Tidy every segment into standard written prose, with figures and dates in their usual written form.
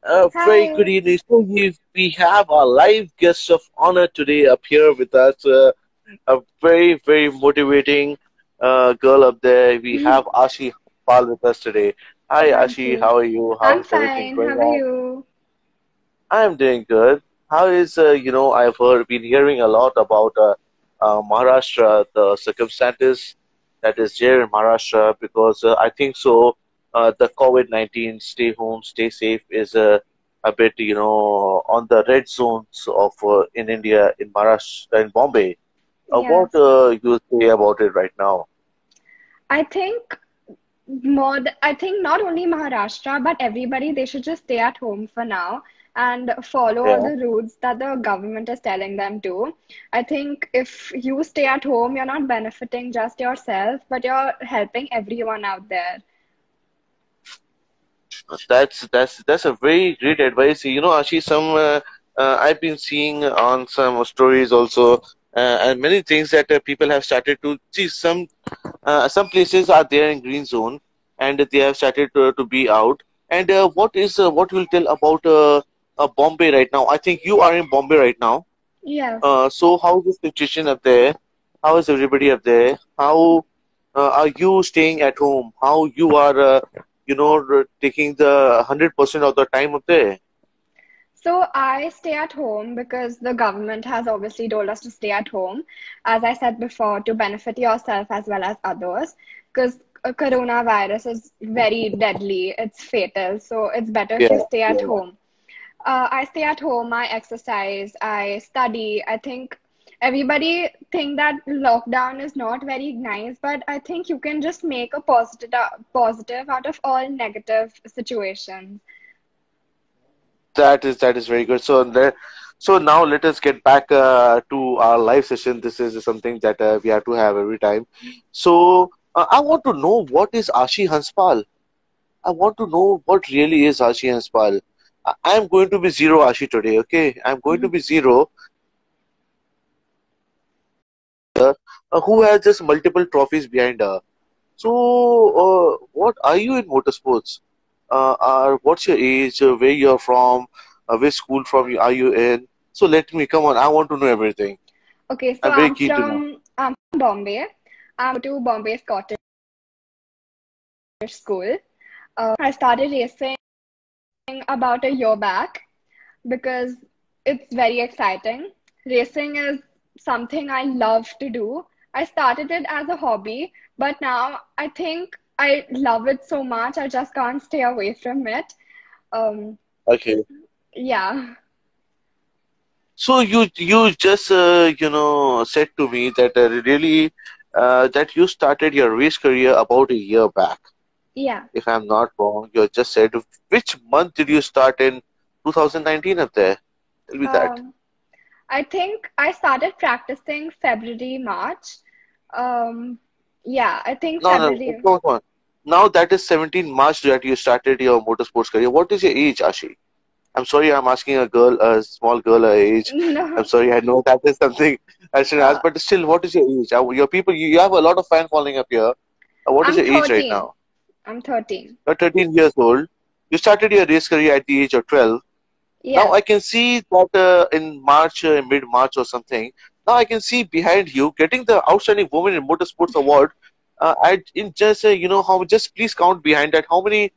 Very good Hi. evening. So we have our live guest of honor today up here with us. A very motivating girl up there. We have AASHI HANSPAL with us today. Hi Thank Ashi, you. how are you? How I'm is everything fine. going How are on? you? I'm doing good. How is I've been hearing a lot about Maharashtra, the circumstances that is there in Maharashtra because I think so. The COVID-19 stay home, stay safe is a bit on the red zones of in India, in Maharashtra, in Bombay. What Yes. you say about it right now? I think I think not only Maharashtra, but everybody, they should just stay at home for now and follow all Yeah. the routes that the government is telling them to. I think if you stay at home, you're not benefiting just yourself, but you're helping everyone out there. That's a very great advice. Ashi, I've been seeing on some stories also, and many things that people have started to see. Some places are there in green zone, and they have started to be out. And what will tell about Bombay right now? I think you are in Bombay right now. Yes. So how is the situation up there? How is everybody up there? How are you staying at home? How you are, taking the 100% of the time up there? So I stay at home because the government has obviously told us to stay at home, as I said before, to benefit yourself as well as others, because coronavirus is very deadly, it's fatal, so it's better if you Yeah, stay at yeah. home. I stay at home, I exercise, I study. I think everybody think that lockdown is not very nice, but I think you can just make a positive out of all negative situations. That is very good. So now let us get back to our live session. This is something that we have to have every time. So I want to know what is Ashi Hanspal. I want to know what really is Ashi Hanspal. I am going to be zero Ashi today. Okay, I'm going to be zero. Who has just multiple trophies behind her. So, what are you in motorsports? What's your age? Where you're from? Which school are you in? So let me come on. I want to know everything. Okay, so I'm very keen to know. I'm from Bombay. I'm to Bombay Scottish School. I started racing about a year back because it's very exciting. Racing is something I love to do. I started it as a hobby, but now I think I love it so much I just can't stay away from it. Um, Okay. yeah. So you just said to me that really that you started your race career about a year back. Yeah. If I'm not wrong, you just said which month did you start in 2019 up there? Tell me that. Um, I think I started practicing February, March. Um, yeah, I think No, no, February. come on. Now that is 17 March that you started your motorsports career. What is your age, Ashi? I'm sorry, I'm asking a small girl, her age. I'm No, sorry, I know that is something I should ask, uh, but still, what is your age? Your people, you have a lot of fan following up here. What is I'm your age right 13. now? I'm 13. You're 13 years old. You started your race career at the age of 12. Now Yes. I can see that in March, mid-March or something. Now I can see behind you getting the Outstanding Woman in Motorsports Award. In just how just please count behind that how many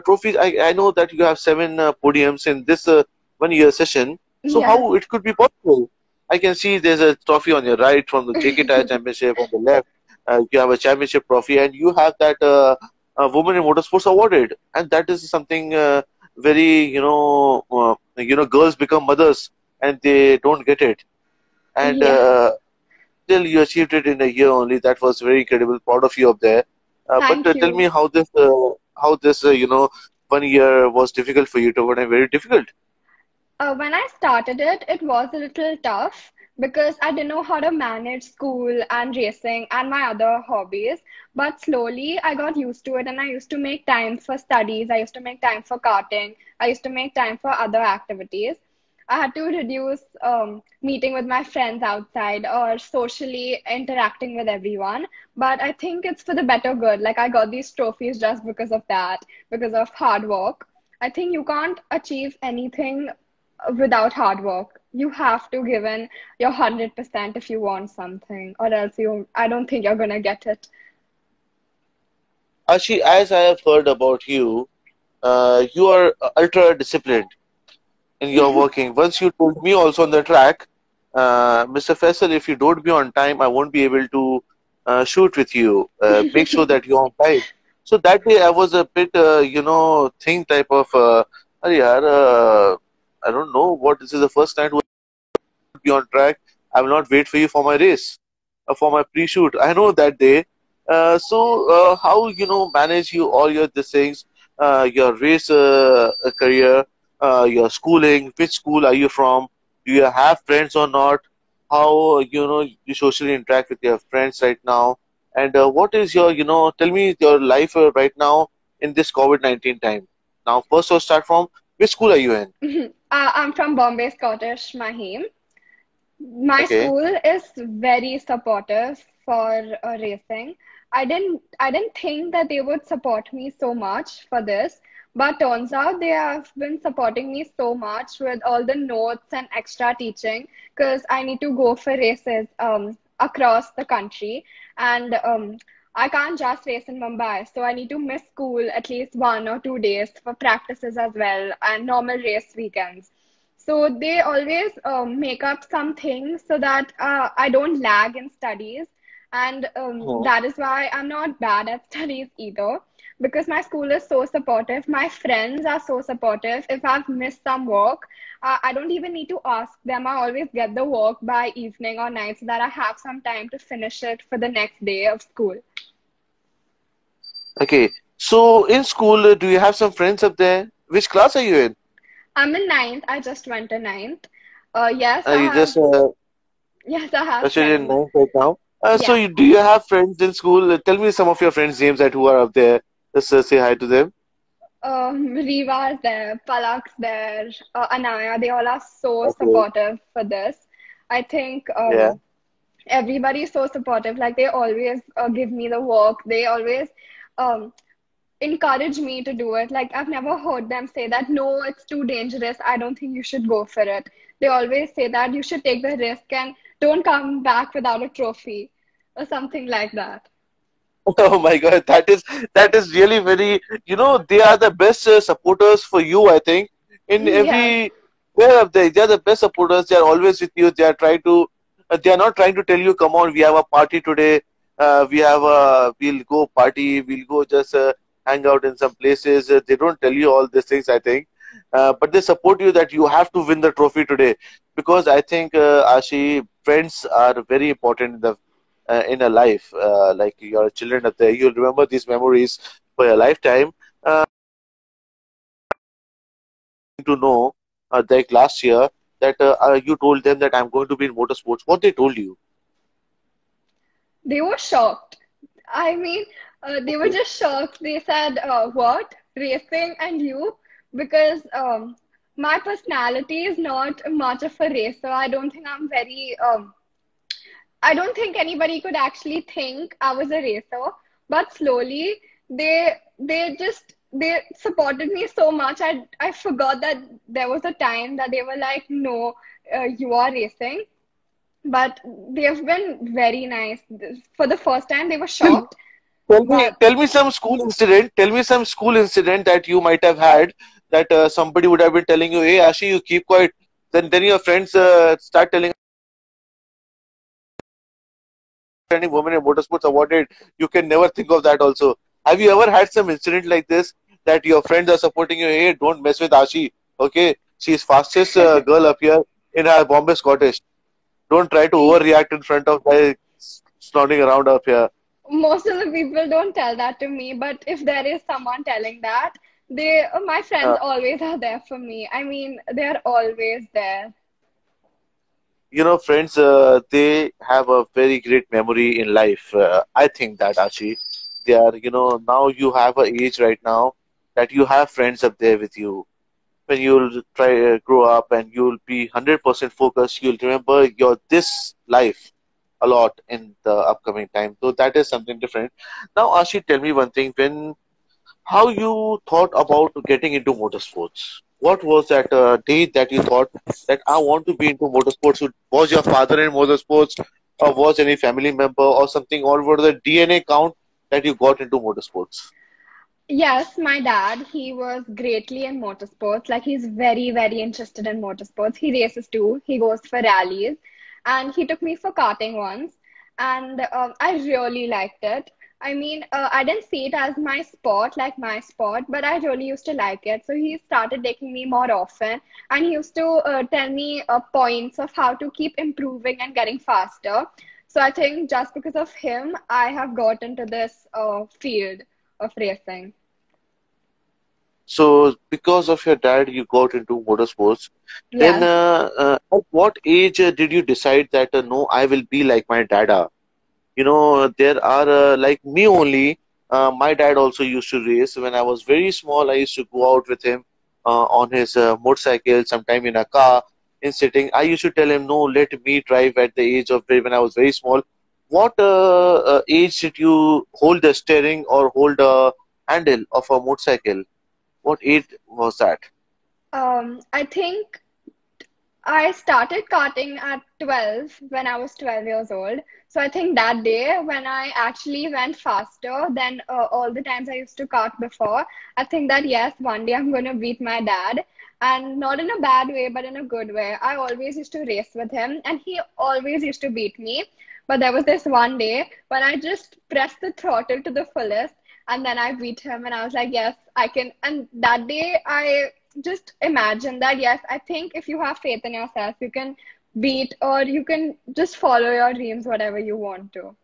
trophies. I know that you have seven podiums in this 1 year session. So Yes. how it could be possible? I can see there's a trophy on your right from the JK Tire Championship on the left. You have a championship trophy and you have that Woman in Motorsports awarded, and that is something. Very girls become mothers and they don't get it, and Yeah. still you achieved it in a year only. That was very incredible, proud of you up there. But Thank tell me you. how this 1 year was difficult for you to what very difficult. When I started it, it was a little tough because I didn't know how to manage school and racing and my other hobbies. But slowly I got used to it and I used to make time for studies. I used to make time for karting. I used to make time for other activities. I had to reduce meeting with my friends outside or socially interacting with everyone. But I think it's for the better good. Like I got these trophies just because of that, because of hard work. I think you can't achieve anything without hard work. You have to give in your 100% if you want something, or else I don't think you're gonna get it. Ashi, as I have heard about you, you are ultra disciplined in your working. Once you told me also on the track, Mr. Faisal, if you don't be on time, I won't be able to shoot with you. Make sure that you're on time. So that day I was a bit, think type of, "Arey yaar, I don't know what this is the first time to be on track. I will not wait for you for my race, for my pre-shoot. I know that day. How manage you all your these things, your race career, your schooling? Which school are you from? Do you have friends or not? How you socially interact with your friends right now? And what is your tell me your life right now in this COVID-19 time. Now, first, I'll start from which school are you in? I'm from Bombay Scottish Mahim. My Okay. school is very supportive for racing. I didn't think that they would support me so much for this, but turns out they have been supporting me so much with all the notes and extra teaching because I need to go for races across the country, and I can't just race in Mumbai, so I need to miss school at least 1 or 2 days for practices as well and normal race weekends. So they always make up some things so that I don't lag in studies. And that is why I'm not bad at studies either, because my school is so supportive. My friends are so supportive. If I've missed some work, I don't even need to ask them. I always get the work by evening or night so that I have some time to finish it for the next day of school. Okay. So in school, do you have some friends up there? Which class are you in? I'm in ninth. I just went to ninth. Yes, I You have. just Yes, I have actually in friends. ninth right now. Yeah. Do you have friends in school? Tell me some of your friends' names that who are up there. Just say hi to them. Riva's there, Palak's there, Anaya, they all are so Okay. supportive for this. I think Yeah. everybody is so supportive. Like they always give me the work. They always um, encourage me to do it. Like I've never heard them say that, no, it's too dangerous. I don't think you should go for it. They always say that you should take the risk and don't come back without a trophy or something like that. Oh my God, that is really very. They are the best supporters for you. I think in Yeah. every where of they are the best supporters. They are always with you. They are trying to. They are not trying to tell you, come on, we have a party today. We'll go party. We'll go just hang out in some places. They don't tell you all these things. I think, but they support you that you have to win the trophy today because I think Ashi, friends are very important in a life, like your children up there, you'll remember these memories for your lifetime. To know, like last year, that you told them that I'm going to be in motorsports. What they told you? They were shocked. I mean, they were Okay. just shocked. They said, "What? Racing and you?" Because my personality is not much of a racer. I don't think I'm very. I don't think anybody could actually think I was a racer. But slowly, they supported me so much. I forgot that there was a time that they were like, "No, you are racing." But they have been very nice. For the first time, they were shocked, Tell me, but tell me some school incident. Tell me some school incident that you might have had that somebody would have been telling you, "Hey, Ashi, you keep quiet." Then your friends start telling any women in motorsports awarded. You can never think of that. Also, have you ever had some incident like this that your friends are supporting you? Hey, don't mess with Ashi. Okay, she's fastest girl up here in our Bombay Scottish. Don't try to overreact in front of guys snoring around up here. most of the people don't tell that to me. But if there is someone telling that, my friends Uh, always are there for me. I mean, they are always there. Friends, they have a very great memory in life. I think that Ashi, they are, now you have a age right now that you have friends up there with you. When you'll try grow up and you'll be 100% focused, you'll remember your this life a lot in the upcoming time. So that is something different. Now, Ashi, tell me one thing. When how you thought about getting into motorsports. What was that day that you thought that I want to be into motorsports? Was your father in motorsports, or was any family member or something, or was the DNA count that you got into motorsports? Yes, my dad, he was greatly in motorsports. Like he's very, very interested in motorsports. He races too. He goes for rallies. And he took me for karting once. And I really liked it. I mean, I didn't see it as my sport, like my sport, but I really used to like it. So he started taking me more often. And he used to tell me points of how to keep improving and getting faster. So I think just because of him, I have got into this field of racing. So, because of your dad, you got into motorsports. Then, Yes. at what age did you decide that no, I will be like my dada? There are like me only. My dad also used to race. When I was very small, I used to go out with him on his motorcycle, sometime in a car, in sitting. I used to tell him, no, let me drive at the age of when I was very small. What age did you hold the steering or hold a handle of a motorcycle? What age was that? I think I started karting at 12 when I was 12 years old. So I think that day when I actually went faster than all the times I used to kart before, I think that yes, one day I'm going to beat my dad. And not in a bad way, but in a good way. I always used to race with him, and he always used to beat me. But there was this one day when I just pressed the throttle to the fullest, and then I beat him, and I was like, yes, I can. And that day, I just imagine that yes, I think if you have faith in yourself, you can beat or you can just follow your dreams, whatever you want to.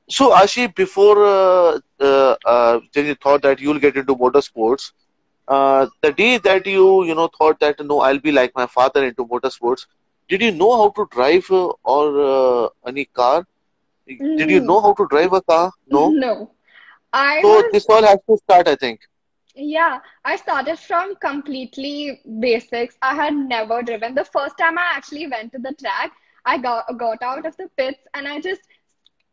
So, Ashi, before then you thought that you'll get into motorsports, the day that you thought that no, I'll be like my father into motorsports, did you know how to drive or any car? Did you Mm, know how to drive a car? No. no, I So was, this all has to start, I think. yeah, I started from completely basics. I had never driven. The first time I actually went to the track, I got out of the pits and I just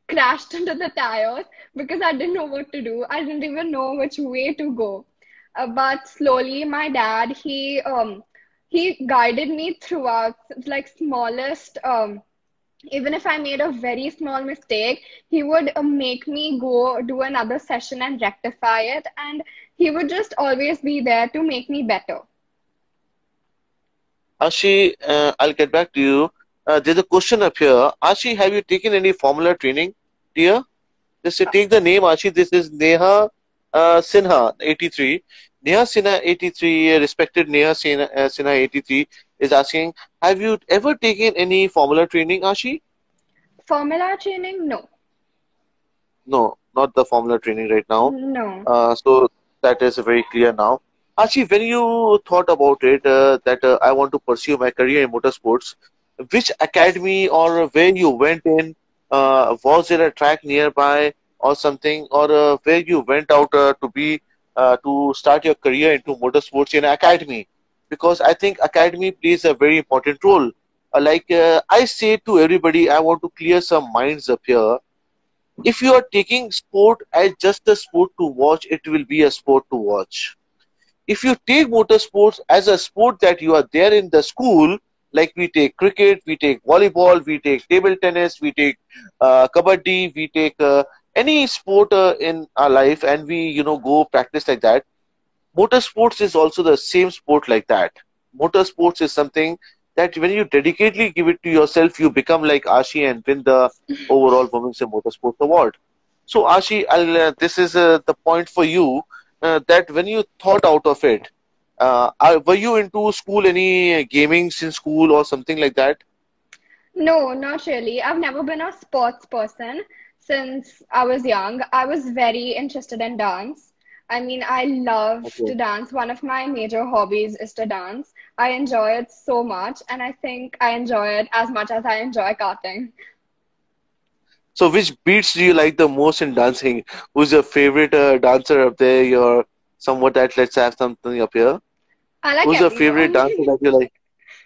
crashed into the tires because I didn't know what to do. I didn't even know which way to go. But slowly, my dad he guided me throughout, like smallest even if I made a very small mistake, he would make me go do another session and rectify it, and he would just always be there to make me better. Ashi, I'll get back to you. There's a question up here. Ashi, have you taken any formula training, dear? Just take the name, Ashi. This is Neha Sinha, 83. Neha Sinha, 83, respected Neha Sinha, 83, is asking, have you ever taken any formula training, Ashi? Formula training? No. No, not the formula training right now. No. So that is very clear now. Ashi, when you thought about it, that I want to pursue my career in motorsports, which academy or where you went in, was there a track nearby or something, or where you went out to start your career into motorsports in an academy? Because I think academy plays a very important role. I say to everybody, I want to clear some minds up here. If you are taking sport as just a sport to watch, it will be a sport to watch. If you take motorsports as a sport that you are there in the school, like we take cricket, we take volleyball, we take table tennis, we take kabaddi, we take any sport in our life, and we go practice like that. Motorsports is also the same sport like that. Motorsports is something that when you dedicatedly give it to yourself, you become like Ashi and win the overall Women's in Motorsports Award. So, Ashi, this is the point for you that when you thought out of it, were you into school, any gamings in school or something like that? No, not really. I've never been a sports person since I was young. I was very interested in dance. I mean, I love to Okay. dance. One of my major hobbies is to dance. I enjoy it so much, and I think I enjoy it as much as I enjoy karting. So, which beats do you like the most in dancing? Who's your favorite dancer up there? Your somewhat that let's have something up here. I like Who's your favorite everyone. dancer that you like?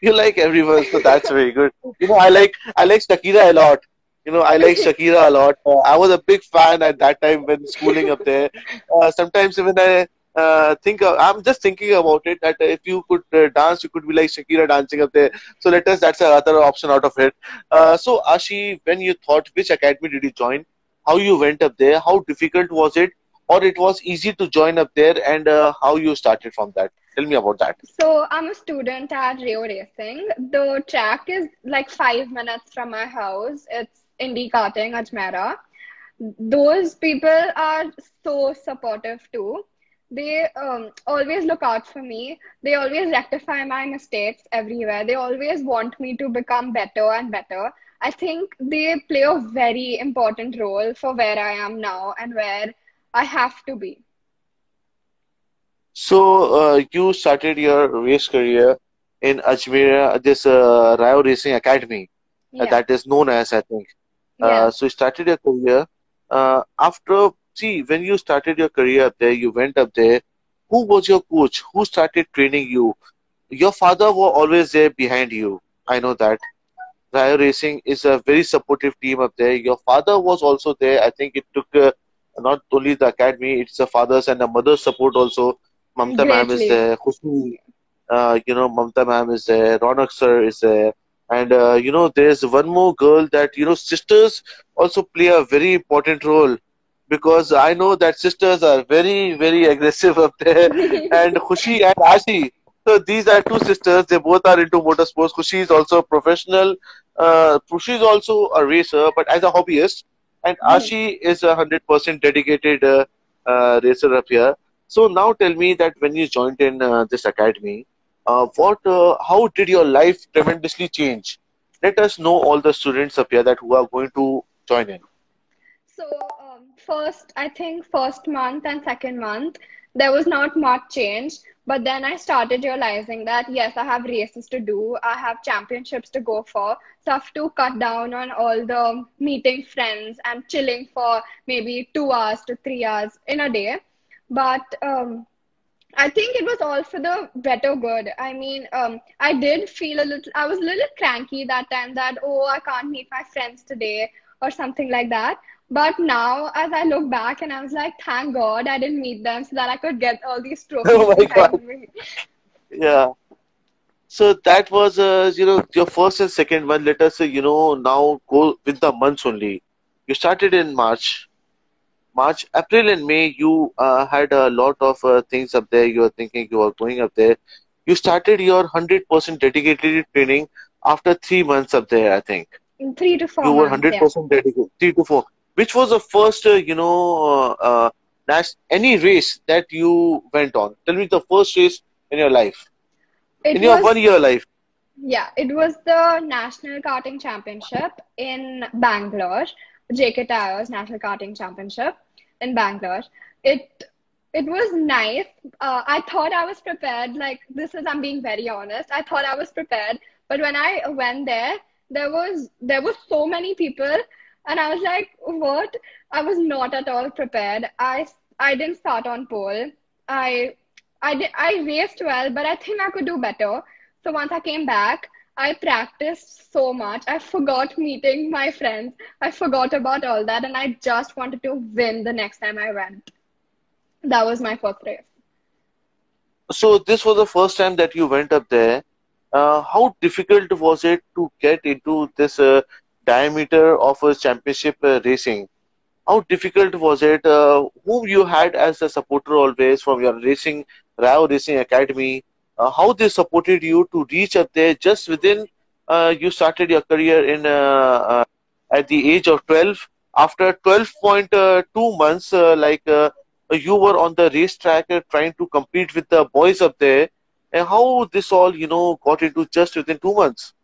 You like everyone, so that's very good. I like Shakira a lot. I like Shakira a lot. I was a big fan at that time when schooling up there. Sometimes when I I'm just thinking about it that if you could dance, you could be like Shakira dancing up there. So that's another option out of it. So Ashi, when you thought which academy did you join? How you went up there? How difficult was it? Or it was easy to join up there, and how you started from that? Tell me about that. So I'm a student at Rio Racing. The track is like 5 minutes from my house. It's Indy Karting, Ajmera. Those people are so supportive too. They always look out for me. They always rectify my mistakes everywhere. They always want me to become better and better. I think they play a very important role for where I am now and where I have to be. So you started your race career in Ajmer, this Rio Racing Academy, Yeah. that is known as, I think. Yes. So you started your career. See, when you started your career up there, you went up there. Who was your coach? Who started training you? Your father was always there behind you. I know that. Rio Racing is a very supportive team up there. Your father was also there. I think it took not only the academy, it's the father's and the mother's support also. Mamta ma'am is Greatly. there. Khushbu, Mamta ma'am is there. Ronak sir is there. And, there's one more girl that, sisters also play a very important role because I know that sisters are very, very aggressive up there. And Khushi and Ashi. So these are two sisters. They both are into motorsports. Khushi is also a professional. Khushi is also a racer, but as a hobbyist. And Ashi is 100% dedicated racer up here. So now tell me that when you joined in this academy, how did your life tremendously change? Let us know all the students up here that who are going to join in. So, first, I think first month and second month, there was not much change. But then I started realizing that yes, I have races to do, I have championships to go for. So I have to cut down on all the meeting friends and chilling for maybe 2 hours to 3 hours in a day. But I think it was all for the better good. I mean, I did feel a little, I was a little cranky that time that, oh, I can't meet my friends today or something like that. But now, as I look back and I was like, thank God I didn't meet them so that I could get all these trophies Oh my God. behind me. Yeah. So that was, your first and second one. Let us, now go with the months only. You started in March, April, and May. You had a lot of things up there. You were thinking you were going up there. You started your 100% dedicated training after 3 months up there, I think. In 3 to 4 You were months, yeah. 100% dedicated, 3 to 4. Which was the first, any race that you went on? Tell me the first race in your life, It in your was 1 year life. Yeah, it was the National Karting Championship in Bangalore, JK Tires National Karting Championship in Bangalore. It it was nice. I thought I was prepared. Like this is, I'm being very honest. I thought I was prepared, but when I went there, there was so many people, and I was like, what? I was not at all prepared. I didn't start on pole. I I raced well, but I think I could do better. So once I came back, I practiced so much. I forgot meeting my friends. I forgot about all that, and I just wanted to win the next time I went. That was my first race. So this was the first time that you went up there. How difficult was it to get into this diameter of a championship racing? How difficult was it? Whom you had as a supporter always from your racing, Rio Racing Academy? How they supported you to reach up there just within you started your career in at the age of 12. After 12.2 months, you were on the racetrack trying to compete with the boys up there. And how this all, got into just within 2 months?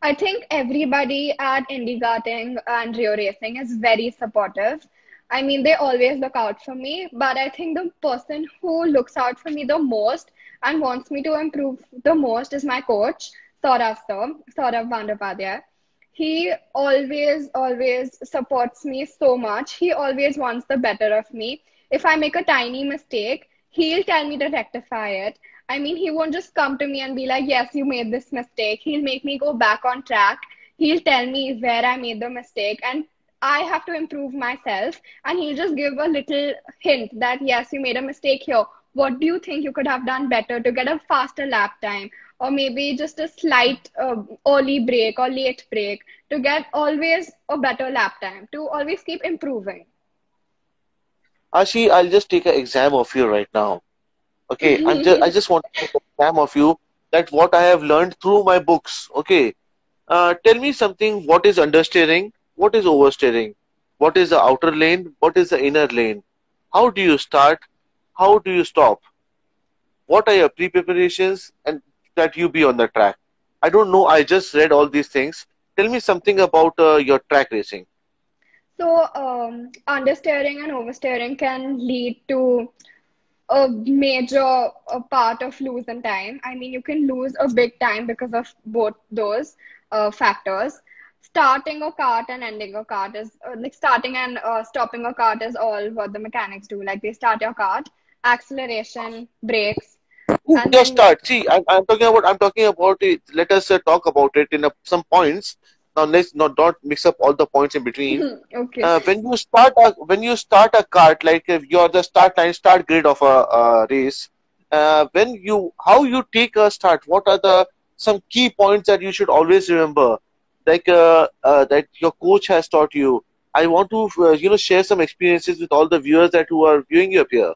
I think everybody at IndiGarting and Rio Racing is very supportive. I mean, they always look out for me, but I think the person who looks out for me the most and wants me to improve the most is my coach, Saurav sir, Saurav Bandopadhyay. He always supports me so much. He always wants the better of me. If I make a tiny mistake, he'll tell me to rectify it. I mean, he won't just come to me and be like, yes, you made this mistake. He'll make me go back on track. He'll tell me where I made the mistake and I have to improve myself. And he'll just give a little hint that, yes, you made a mistake here. What do you think you could have done better to get a faster lap time? Or maybe just a slight early break or late break to get always a better lap time, to always keep improving. Ashi, I'll just take an exam of you right now. Okay, I just want to take an exam of you that what I have learned through my books. Okay, tell me something. What is understeering? What is oversteering? What is the outer lane? What is the inner lane? How do you start? How do you stop? What are your pre-preparations and that you be on the track? I don't know. I just read all these things. Tell me something about your track racing. So, understeering and oversteering can lead to a major part of losing time. I mean, you can lose a big time because of both those factors. Starting a cart and ending a cart is like starting and stopping a cart is all what the mechanics do. Like they start your cart, acceleration, brakes, and Just then start. See, I'm talking about. I'm talking about it. Let us talk about it in some points. Now, let's not don't mix up all the points in between. okay. When you start a kart, like if you're the start grid of a race, when you how you take a start, what are the some key points that you should always remember, like that your coach has taught you. I want to share some experiences with all the viewers that who are viewing you up here.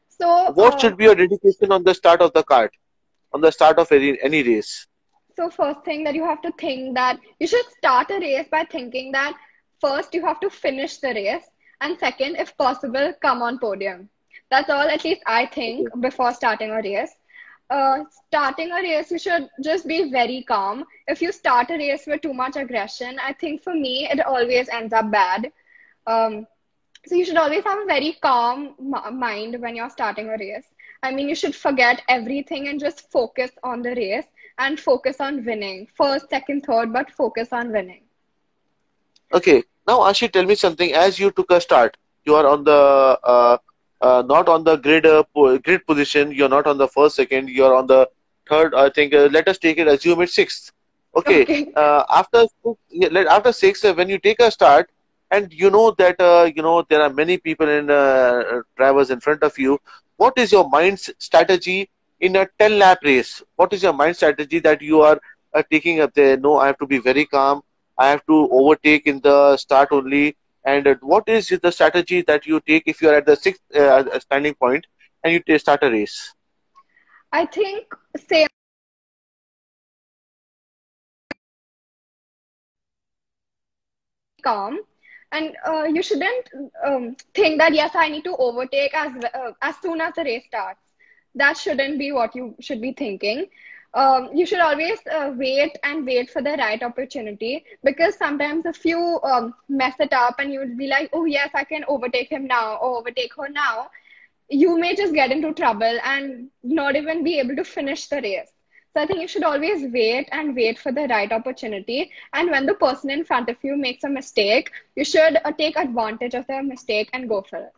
So, What should be your dedication on the start of the kart, on the start of any race? So first thing that you have to think that you should start a race by thinking that first you have to finish the race and second, if possible, come on podium. That's all at least I think Okay. before starting a race. Starting a race, you should just be very calm. If you start a race with too much aggression, I think for me, it always ends up bad. Um, so you should always have a very calm mind when you're starting a race. I mean, you should forget everything and just focus on the race and focus on winning. First, second, third, but focus on winning. Okay, now Ashi, tell me something. As you took a start, you are on the not on the grid position. You're not on the first, second. You're on the third. I think. Let us take it. Assume it's sixth. Okay. Okay. After six, when you take a start, and you know that there are many people in drivers in front of you. What is your mind strategy in a 10-lap race? What is your mind strategy that you are taking up there? No, I have to be very calm. I have to overtake in the start only. And what is the strategy that you take if you are at the sixth standing point and you start a race? I think same calm. And you shouldn't think that, yes, I need to overtake as soon as the race starts. That shouldn't be what you should be thinking. You should always wait and wait for the right opportunity because sometimes if you mess it up and you'd be like, oh, yes, I can overtake him now or overtake her now, you may just get into trouble and not even be able to finish the race. So I think you should always wait and wait for the right opportunity. And when the person in front of you makes a mistake, you should take advantage of their mistake and go for it.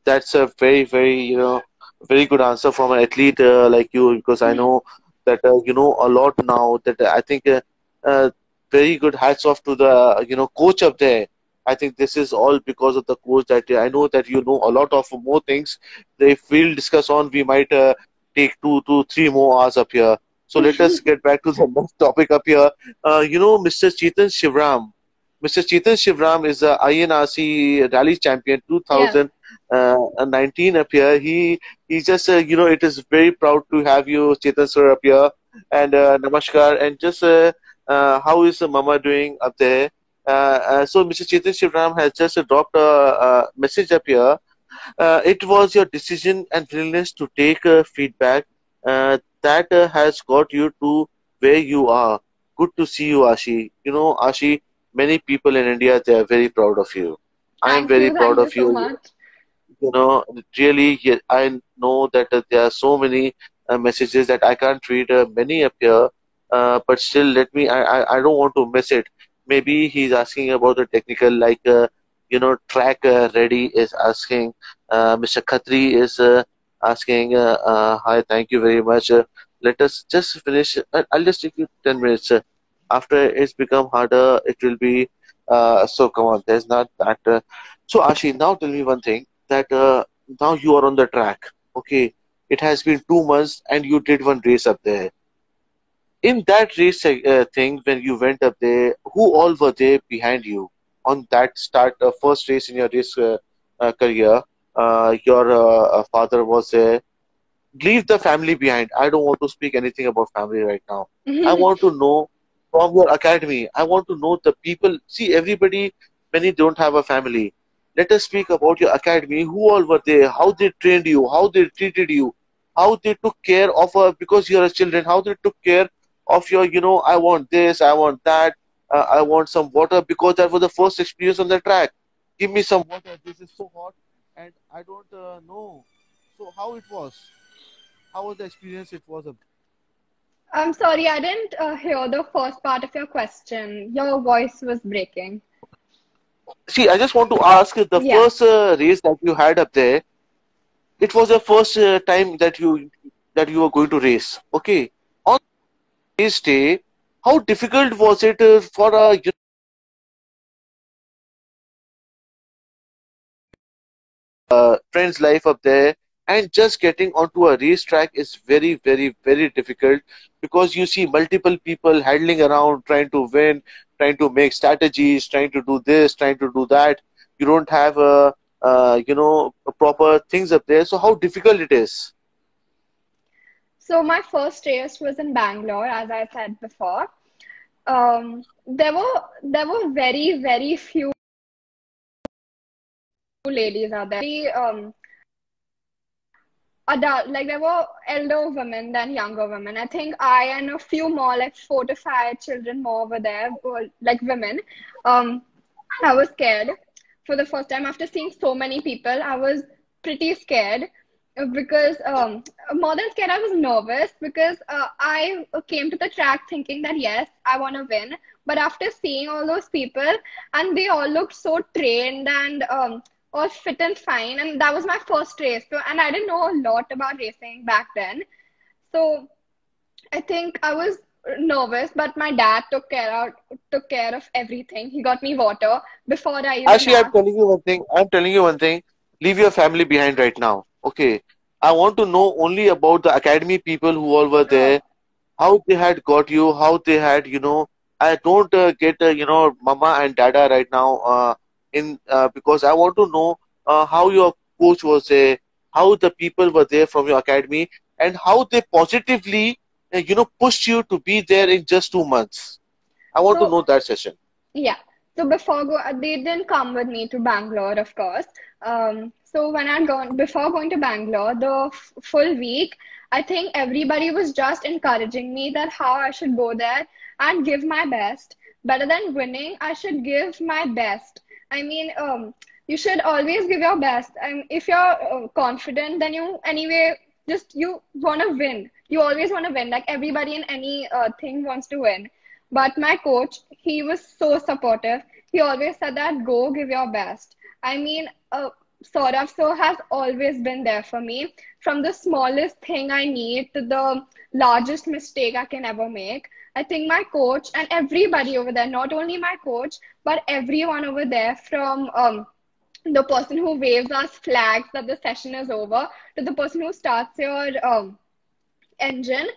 That's a very, very, very good answer from an athlete like you, because I know that you know a lot now. That I think uh, very good hats off to the coach up there. I think this is all because of the coach. That I know that you know a lot of more things. If we'll discuss on, we might take 2 to 3 more hours up here. So let us get back to the next topic up here. Mr. Chetan Shivram. Mr. Chetan Shivram is the INRC Rally Champion Yes. 2019 up here. He just it is very proud to have you, Chetan sir, up here. And namaskar. And just how is Mama doing up there? So Mr. Chetan Shivram has just dropped a message up here. It was your decision and willingness to take feedback that has got you to where you are. Good to see you, Ashi. You know, Ashi, many people in India, they are very proud of you. I am Thank very you. proud Thank you of so you. much. Really, yeah, I know that there are so many messages that I can't read many up here, but still, I don't want to miss it. Maybe he's asking about the technical, like, track ready is asking, Mr. Khatri is asking, hi, thank you very much. Let us just finish. I'll just take you 10 minutes. After it's become harder, it will be so come on, there's not that. So Ashi, now tell me one thing that now you are on the track. Okay, it has been 2 months and you did one race up there. In that race thing, when you went up there, who all were there behind you on that start first race in your race career? Your father was there. Leave the family behind. I don't want to speak anything about family right now. I want to know from your academy. I want to know the people. See, everybody, many don't have a family. Let us speak about your academy. Who all were there? How they trained you? How they treated you? How they took care of because you're a children. How they took care of your, I want this, I want that, I want some water because that was the first experience on the track. Give me some water. This is so hot, and I don't know. So how it was? How was the experience? It was a I'm sorry, I didn't hear the first part of your question. Your voice was breaking. see. I just want to ask the Yeah. first race that you had up there. It was the first time that you were going to race. Okay, on race day, how difficult was it for a friend's life up there, and just getting onto a racetrack is very, very, very difficult because you see multiple people handling around trying to win, trying to make strategies, trying to do this, trying to do that. You don't have proper things up there. So how difficult it is. So my first race was in Bangalore, as I said before. There were very few ladies out there. Adult, like there were elder women than younger women. I think I and a few more, like 4 to 5 children more were there, were, like women. Um, I was scared for the first time after seeing so many people. I was pretty scared because more than scared, I was nervous because I came to the track thinking that yes, I want to win. But after seeing all those people, and they all looked so trained and all fit and fine, and that was my first race. So, and I didn't know a lot about racing back then. So I think I was nervous, but my dad took care of everything. He got me water before I even Actually, I'm asked. telling you one thing. I'm telling you one thing. Leave your family behind right now. Okay. I want to know only about the academy people who all were Sure. there, how they had got you, how they had, I don't get, mama and dada right now in because I want to know how your coach was there, how the people were there from your academy, and how they positively, pushed you to be there in just 2 months. I want to So know that session. yeah. So they didn't come with me to Bangalore, of course. So when I'd gone before going to Bangalore, the full week, I think everybody was just encouraging me that how I should go there and give my best. Better than winning, I should give my best. I mean, you should always give your best. And if you're confident, then you anyway just you want to win. You always want to win. Like everybody in any thing wants to win. But my coach, he was so supportive. He always said that go give your best. I mean, Saurabh so has always been there for me from the smallest thing I need to the largest mistake I can ever make. I think my coach and everybody over there, not only my coach, but everyone over there from the person who waves us flags that the session is over to the person who starts your engine.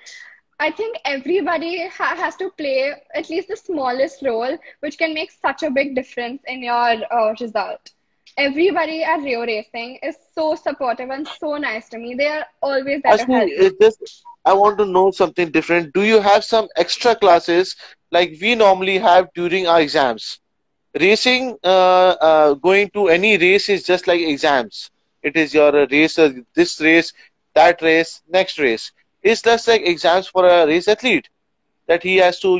I think everybody has to play at least the smallest role, which can make such a big difference in your result. Everybody at Rio Racing is so supportive and so nice to me. They are always there to Actually, help me. I want to know something different. Do you have some extra classes like we normally have during our exams? Racing, going to any race is just like exams. It is your race, this race, that race, next race. It's just like exams for a race athlete that he has to,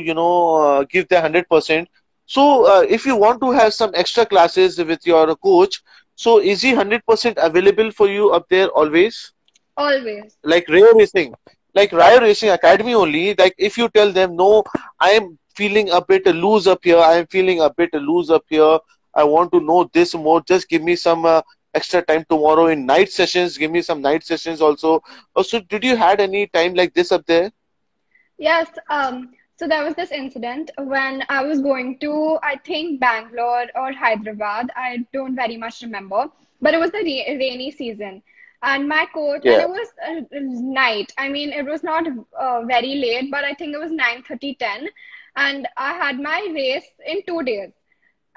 give the 100%. So, if you want to have some extra classes with your coach, so is he 100% available for you up there always? Always. Like Rio Racing Academy only. Like if you tell them, no, I am feeling a bit loose up here. I am feeling a bit loose up here. I want to know this more. Just give me some extra time tomorrow in night sessions. Give me some night sessions also. So did you had any time like this up there? Yes. So there was this incident when I was going to, I think, Bangalore or Hyderabad. I don't very much remember, but it was the rainy season. And my coach, and Yeah. it was night. I mean, it was not very late, but I think it was 9:30, 10. And I had my race in 2 days.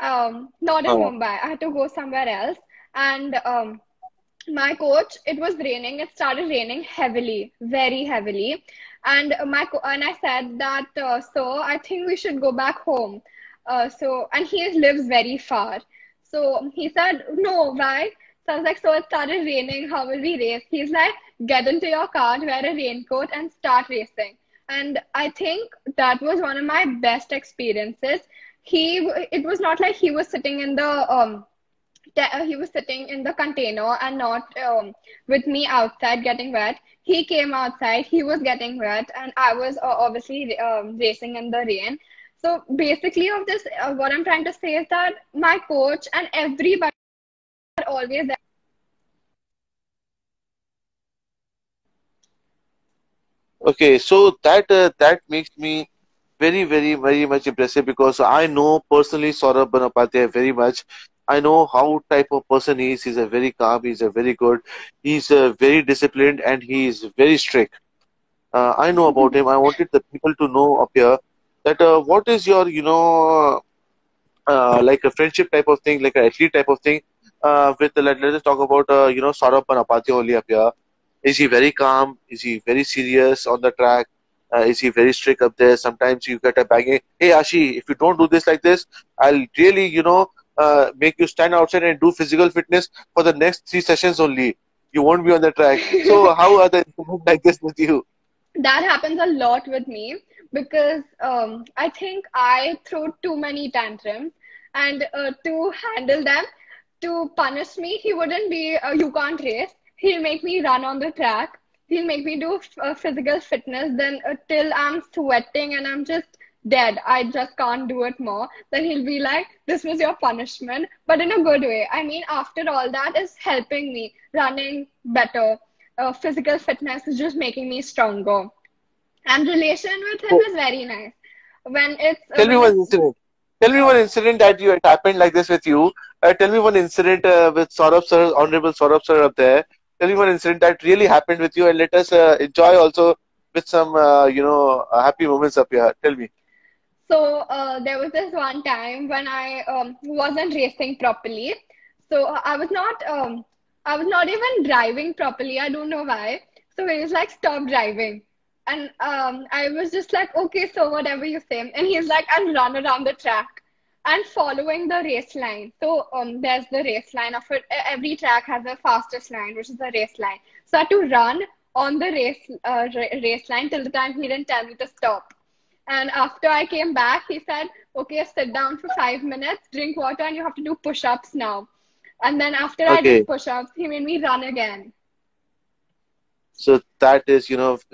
Not in Uh, Mumbai. I had to go somewhere else. And my coach, it was raining. It started raining heavily, very heavily. And and I said that, so I think we should go back home. And he lives very far. So he said, no, why? So I was like, so it started raining. How will we race? He's like, get into your car, wear a raincoat, and start racing. And I think that was one of my best experiences. It was not like he was sitting in the he was sitting in the container and not with me outside getting wet. He came outside, he was getting wet, and I was obviously racing in the rain. So basically, of this, what I'm trying to say is that my coach and everybody are always there. okay, so that makes me very much impressive because I know personally Saurabh Banapatia very much. I know how type of person he is. He's a very calm. He's a very good. He's very disciplined and he is very strict. I know about him. I wanted the people to know up here that what is your, like a friendship type of thing, like an athlete type of thing. Let us talk about, Saurabh Banapati only up here. Is he very calm? Is he very serious on the track? Is he very strict up there? Sometimes you get a banging, hey Ashi, if you don't do this like this, I'll really, make you stand outside and do physical fitness for the next 3 sessions only. You won't be on the track. So how are the incidents like this with you? That happens a lot with me because I think I throw too many tantrums, and to handle them, to punish me, he wouldn't be, you can't race. He'll make me run on the track. He'll make me do physical fitness, then till I'm sweating and I'm just dead. I just can't do it more. Then he'll be like, this was your punishment, but in a good way. I mean, after all that is helping me running better. Physical fitness is just making me stronger. And relation with him So, is very nice. When it's tell me when one it's incident. Tell me uh, one incident that you had happened like this with you. Tell me one incident with Saurabh sir, Honorable Saurabh sir up there. Tell me one incident that really happened with you, and let us enjoy also with some, happy moments up here. Tell me. so there was this one time when I wasn't racing properly. So I was not even driving properly. I don't know why. So he was like, stop driving. And I was just like, okay, so whatever you say. And he's like, and run around the track and following the race line. So there's the race line of it. Every track has a fastest line, which is the race line. So I had to run on the race line till the time he didn't tell me to stop. And after I came back, he said, okay, sit down for 5 minutes, drink water, and you have to do push ups now. And then after I did Okay. push ups, he made me run again. So that is,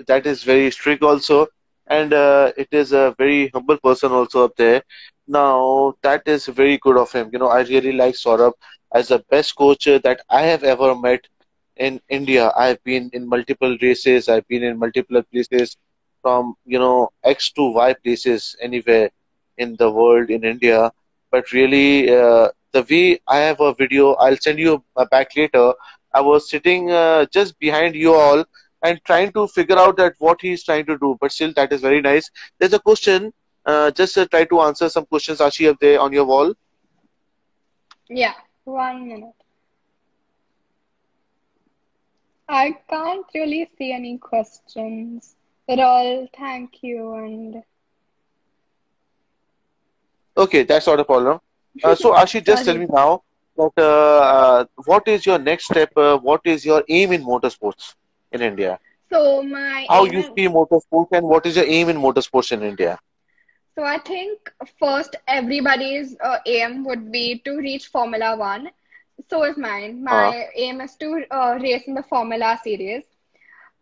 that is very strict also, and it is a very humble person also up there. Now that is very good of him. I really like Saurabh as the best coach that I have ever met in India. I've been in multiple races. I've been in multiple places from, X to Y places anywhere in the world in India. But really, the way I have a video, I'll send you back later. I was sitting just behind you all and trying to figure out that what he's trying to do. But still, that is very nice. There's a question. Just try to answer some questions, Ashi, up there on your wall. Yeah, 1 minute. I can't really see any questions. They're all thank you and Okay, that's not a problem. So, Ashi, just tell sorry. me now that what is your next step? What is your aim in motorsports in India? So my How aim you in see motorsports and what is your aim in motorsports in India? So I think first everybody's aim would be to reach Formula One. So is mine. Uh, My aim is to race in the Formula series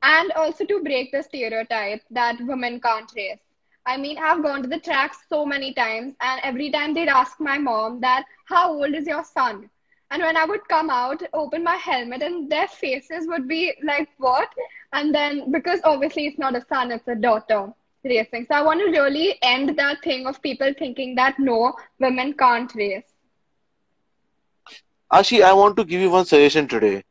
and also to break the stereotype that women can't race. I mean, I've gone to the track so many times, and every time they'd ask my mom that, how old is your son? And when I would come out, open my helmet, and their faces would be like, what? And then, because obviously it's not a son, it's a daughter. racing. So I want to really end that thing of people thinking that no, women can't race. Ashi, I want to give you one suggestion today.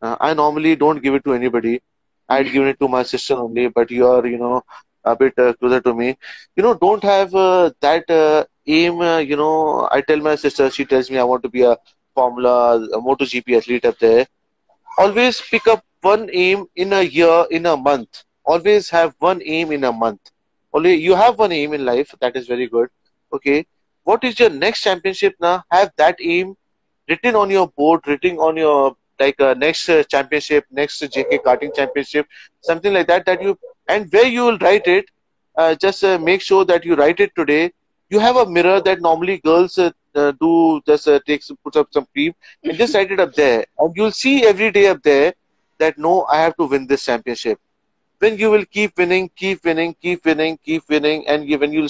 I normally don't give it to anybody. I had given it to my sister only, but you are, a bit closer to me. Don't have that aim. I tell my sister, she tells me I want to be a a MotoGP athlete up there. Always pick up one aim in a year, in a month. Always have one aim in a month. Only you have one aim in life. That is very good. Okay. What is your next championship now? Have that aim written on your board, written on your like next championship, next JK karting championship, something like that. That you and where you will write it. Just make sure that you write it today. You have a mirror that normally girls do. Just put up some cream and just write it up there, and you'll see every day up there that no, I have to win this championship. When you will keep winning, keep winning, keep winning, keep winning, and when you'll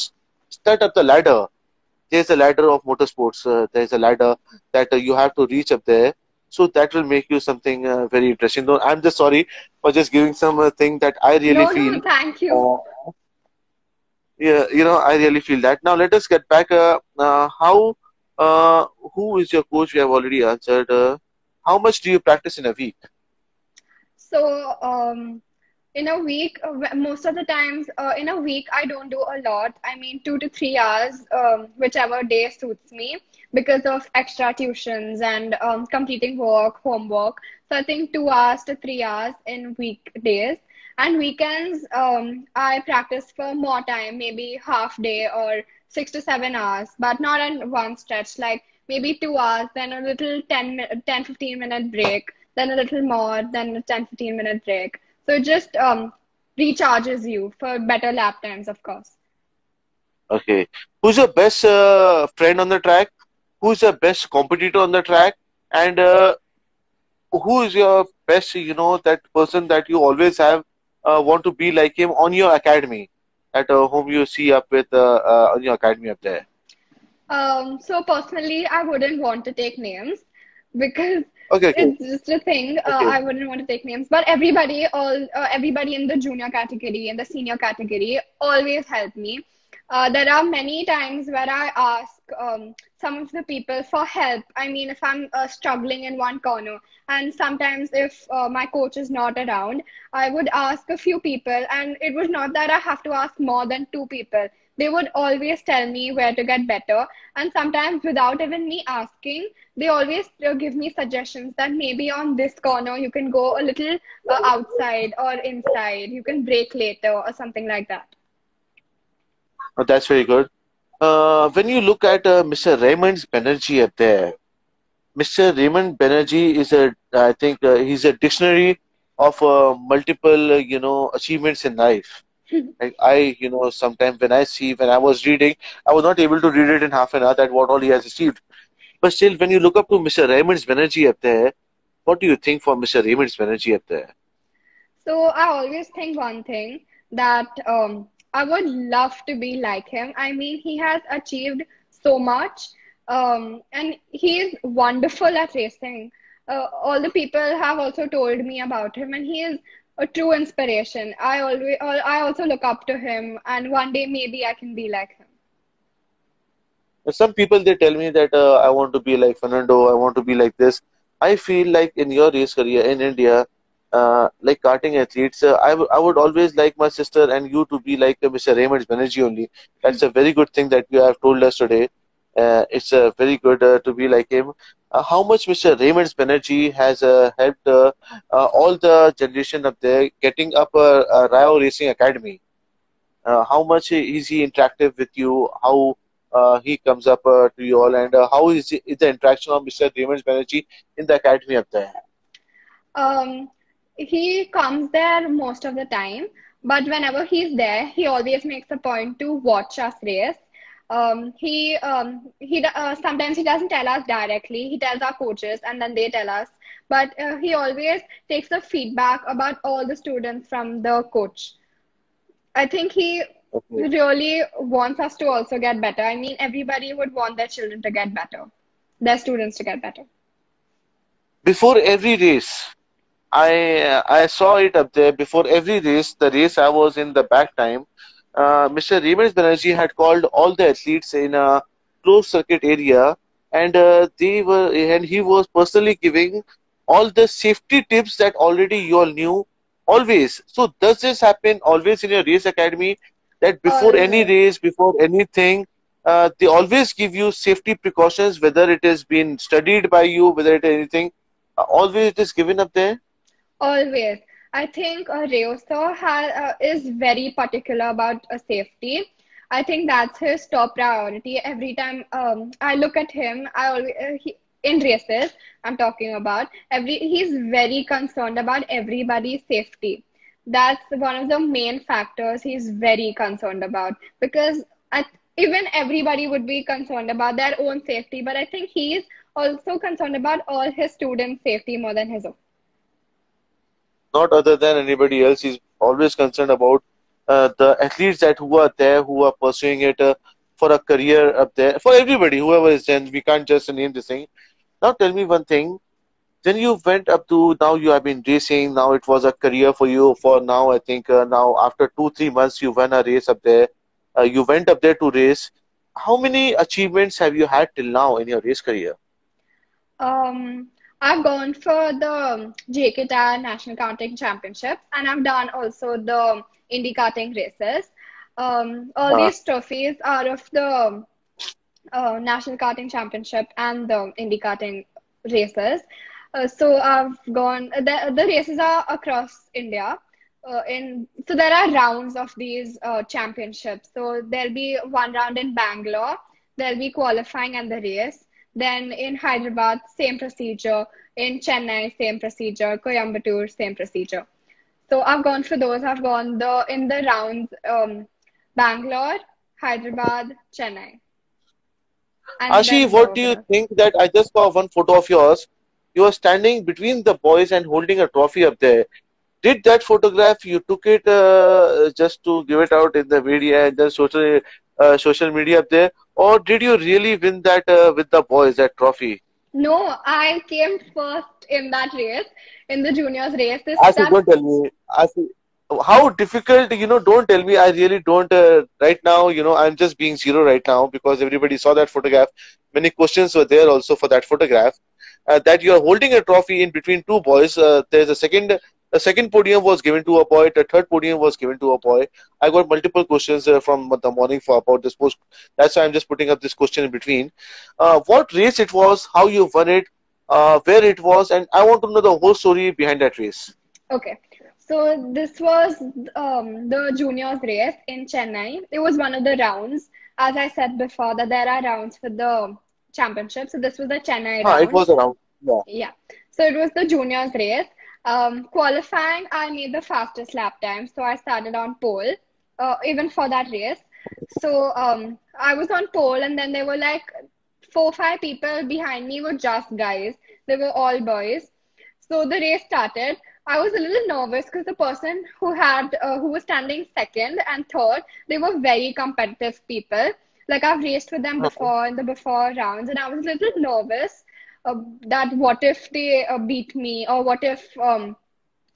start up the ladder, there's a ladder of motorsports. There's a ladder that you have to reach up there. So that will make you something very interesting. No, I'm just sorry for just giving some thing that I really No, no, feel. thank you. Uh, yeah, I really feel that. Now let us get back. Uh, who is your coach? We have already answered. How much do you practice in a week? So, in a week, most of the times, in a week, I don't do a lot. I mean, 2 to 3 hours, whichever day suits me, because of extra tuitions and completing work, homework. So I think 2 hours to 3 hours in weekdays. And weekends, I practice for more time, maybe half day or 6 to 7 hours, but not in one stretch, like maybe 2 hours, then a little 10 15 minute break, then a little more, then a 10 15 minute break. So it just recharges you for better lap times, of course. Okay. Who's your best friend on the track? Who's your best competitor on the track? And who is your best, that person that you always have want to be like him on your academy, at whom you see up with on your academy up there? So personally, I wouldn't want to take names because Okay, okay, it's just a thing. okay. I wouldn't want to take names, but everybody in the junior category and the senior category always help me. There are many times where I ask some of the people for help. I mean, if I'm struggling in one corner, and sometimes if my coach is not around, I would ask a few people, and it was not that I have to ask more than two people. They would always tell me where to get better, and sometimes without even me asking, they always give me suggestions that maybe on this corner you can go a little outside or inside, you can brake later or something like that. That's very good. When you look at Mr. Raymond's Banerjee up there, Mr. Raymond Banerjee is I think he's a dictionary of multiple, achievements in life. Like sometimes when I was reading, I was not able to read it in half an hour that what all he has achieved. But still, when you look up to Mr. Raymond's Banerjee up there, what do you think for Mr. Raymond's Banerjee up there? So I always think one thing that I would love to be like him. I mean, he has achieved so much, and he is wonderful at racing. All the people have also told me about him, and he is a true inspiration. I also look up to him, and one day maybe I can be like him. Some people they tell me that I want to be like Fernando, I want to be like this. I feel like in your race career in India, like karting athletes, I would always like my sister and you to be like Mr. Raymond Banerjee only. That's a very good thing that you have told us today. It's very good to be like him. How much Mr. Raymond Banerjee has helped all the generation up there getting up a Rio Racing Academy? How much is he interactive with you? How he comes up to you all, and how is the interaction of Mr. Raymond Banerjee in the academy up there? Um, he comes there most of the time, but whenever he's there, he always makes a point to watch us race. Sometimes he doesn't tell us directly. He tells our coaches, and then they tell us. But he always takes the feedback about all the students from the coach. I think he Okay. really wants us to also get better. I mean, everybody would want their children to get better, their students to get better. Before every race, I saw it up there. Before every race, the race I was in the back time. Mr. Ramesh Banerjee had called all the athletes in a closed circuit area, and he was personally giving all the safety tips that already you all knew always. So does this happen always in your race academy that before any Always. race, before anything, they always give you safety precautions, whether it has been studied by you, whether it is anything, always it is given up there? Always. I think Reosa is very particular about safety. I think that's his top priority. Every time I look at him, in races, I'm talking about, he's very concerned about everybody's safety. That's one of the main factors he's very concerned about because even everybody would be concerned about their own safety, but I think he's also concerned about all his students' safety more than his own. Not other than anybody else. He's always concerned about the athletes that who are there, who are pursuing it for a career up there. For everybody, whoever is there, we can't just name this thing. Now tell me one thing. Then you went up to now you have been racing. Now it was a career for you. For now, I think now after 2 3 months you won a race up there. You went up there to race. How many achievements have you had till now in your race career? Um, I've gone for the JK Tire National Karting Championships and I've done also the Indy karting races. All Uh, these trophies are of the National Karting Championship and the Indy karting races. So I've gone, the races are across India. So there are rounds of these championships. So there'll be one round in Bangalore, there'll be qualifying and the race. Then in Hyderabad, same procedure. In Chennai, same procedure. Coimbatore, same procedure. So I've gone for those. I've gone in the rounds Bangalore, Hyderabad, Chennai, and Ashi, then what do you the think that I just saw one photo of yours? You are standing between the boys and holding a trophy up there. Did that photograph you took it just to give it out in the media and then social media up there, or did you really win that with the boys that trophy? No, I came first in that race, in the juniors race. Ashi, don't tell me. Ashi, how difficult, don't tell me. I really don't. Right now, I'm just being zero right now because everybody saw that photograph. Many questions were there also for that photograph. That you're holding a trophy in between two boys. There's a second podium was given to a boy. The third podium was given to a boy. I got multiple questions from the morning for about this post. That's why I'm just putting up this question in between. What race it was, how you won it, where it was, and I want to know the whole story behind that race. Okay. So this was the juniors race in Chennai. It was one of the rounds. As I said before, that there are rounds for the championship. So this was the Chennai It round. was around. Yeah. Yeah. So it was the juniors race. Qualifying, I made the fastest lap time. So I started on pole, even for that race. So I was on pole, and then there were like 4 5 people behind me were just guys. They were all boys. So the race started. I was a little nervous because the person who was standing second and third, they were very competitive people. Like I've raced with them before in the before rounds, and I was a little nervous that what if they beat me or what if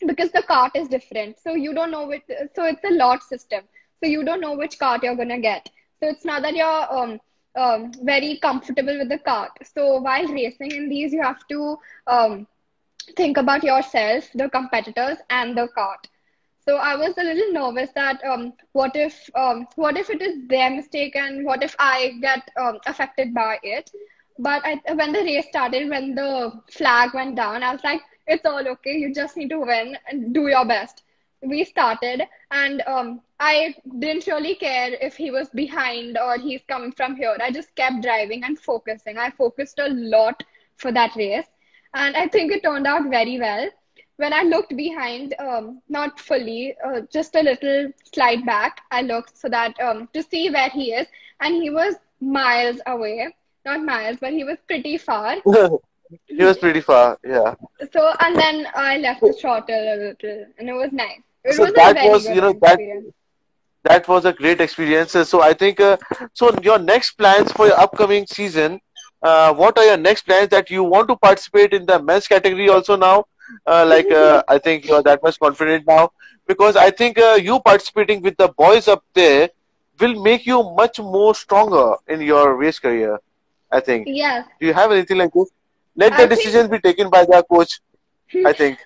because the cart is different, so you don't know which. So it's a lot system, so you don't know which cart you're gonna get. So it's not that you're very comfortable with the cart. So while racing in these, you have to think about yourself, the competitors, and the cart. So I was a little nervous that what if it is their mistake and what if I get affected by it. But when the race started, when the flag went down, I was like, it's all okay. You just need to win and do your best. We started, and I didn't really care if he was behind or he's coming from here. I just kept driving and focusing. I focused a lot for that race, and I think it turned out very well. When I looked behind, not fully, just a little slide back, I looked so that to see where he is, and he was miles away. Not miles, but he was pretty far. He was pretty far. Yeah. So, and then I left the throttle a little, and it was nice. It So was a that very was, good experience. that was a great experience. So I think, so your next plans for your upcoming season, what are your next plans that you want to participate in the men's category also now? I think you're that much confident now. because I think you participating with the boys up there will make you much more stronger in your race career. I think. Yes, Do you have anything like this? Let the I think decision be taken by the coach. I think.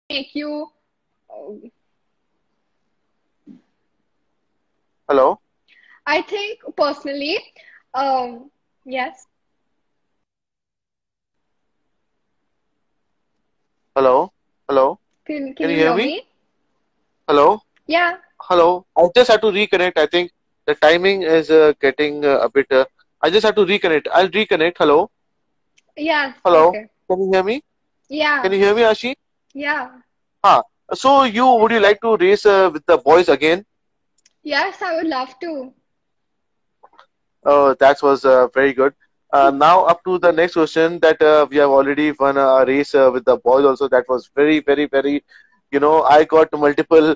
make you. Hello, I think personally, yes. hello, hello. Can Can you you hear hear me? me? Hello, Yeah. hello. I just have to reconnect. I think the timing is getting a bit. I just have to reconnect. I'll reconnect. Hello, Yes. hello. Okay. Can you hear me? Can Yeah. you hear me, Ashi? Yeah. Huh. So you would you like to race with the boys again? Yes, I would love to. That was very good. Now up to the next question that we have already won a race with the boys also. That was very, very, very, I got multiple,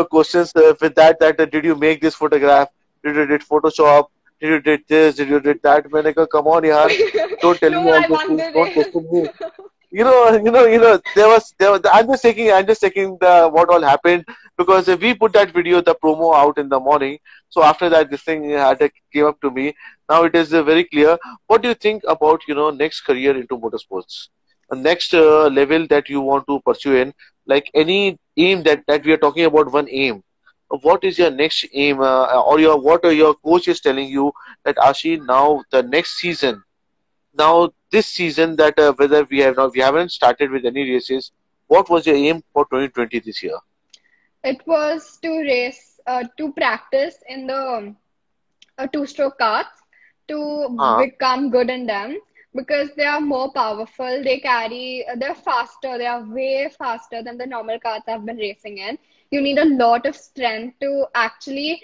questions with that. That did you make this photograph? Did you did Photoshop? Did you did this? Did you did that? मैंने कहा, come on, yaar, don't tell No, me all I these won things. the Don't race. question me. There was. I'm just taking the what all happened because we put that video, the promo out in the morning. So after that, this thing had came up to me. Now it is very clear. What do you think about next career into motorsports, next level that you want to pursue in, like any aim that we are talking about, one aim. What is your next aim, or your coach is telling you that Ashi, now the next season, now this season that whether we haven't started with any races, what was your aim for 2020 this year? It was to race, to practice in the two-stroke carts to Uh, become good in them because they are more powerful. They're faster. They are way faster than the normal carts I've been racing in. You need a lot of strength to actually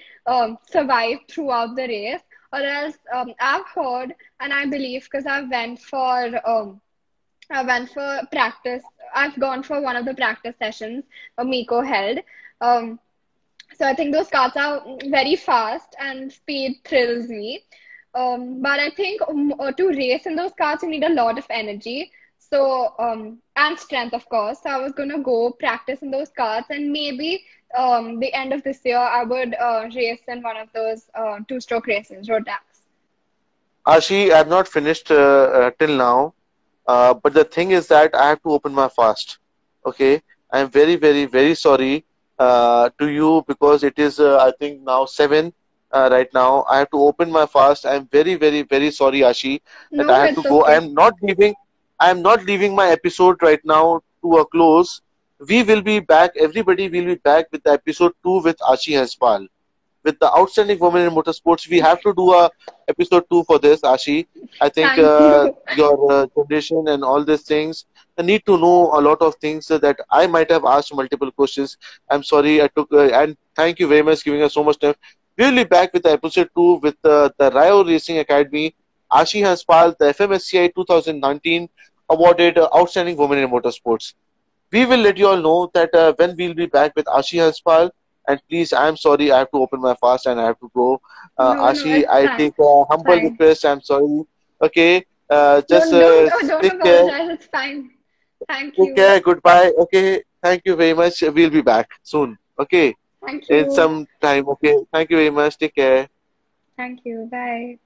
survive throughout the race. Or else, I've heard and I believe because I went for practice. I've gone for one of the practice sessions Miko held. Um, so I think those cars are very fast and speed thrills me. But I think to race in those cars, you need a lot of energy. So, and strength, of course. So I was gonna go practice in those cars, and maybe the end of this year, I would race in one of those two-stroke races, road tracks. Ashi, I've not finished till now, but the thing is that I have to open my fast. Okay, I'm very, very, very sorry to you because it is I think now 7 right now. I have to open my fast. I'm very, very, very sorry, Ashi, that I No, have to it's go. okay. I am not leaving my episode right now to a close. We will be back. Everybody will be back with the episode 2 with Ashi Hanspal, with the outstanding women in motorsports. We have to do a episode 2 for this, Ashi. I think Thank you. your generation and all these things need to know a lot of things that I might have asked multiple questions. I'm sorry I took, and thank you very much giving us so much time. We'll be back with the episode 2 with the Rio Racing Academy. Ashi Hanspal, the FMSCI 2019 awarded Outstanding Women in Motorsports. We will let you all know that when we'll be back with Ashi Hanspal. And please, I'm sorry, I have to open my fast and I have to go. No, no, Ashi, it's I fine. take a It's humble fine. request. I'm sorry. Okay, just Don't take care. apologize. It's fine. Thank Take you. care. Goodbye. Okay. Thank you very much. We'll be back soon. Okay. Thank In you. some time. Okay. Thank you very much. Take care. Thank you. Bye.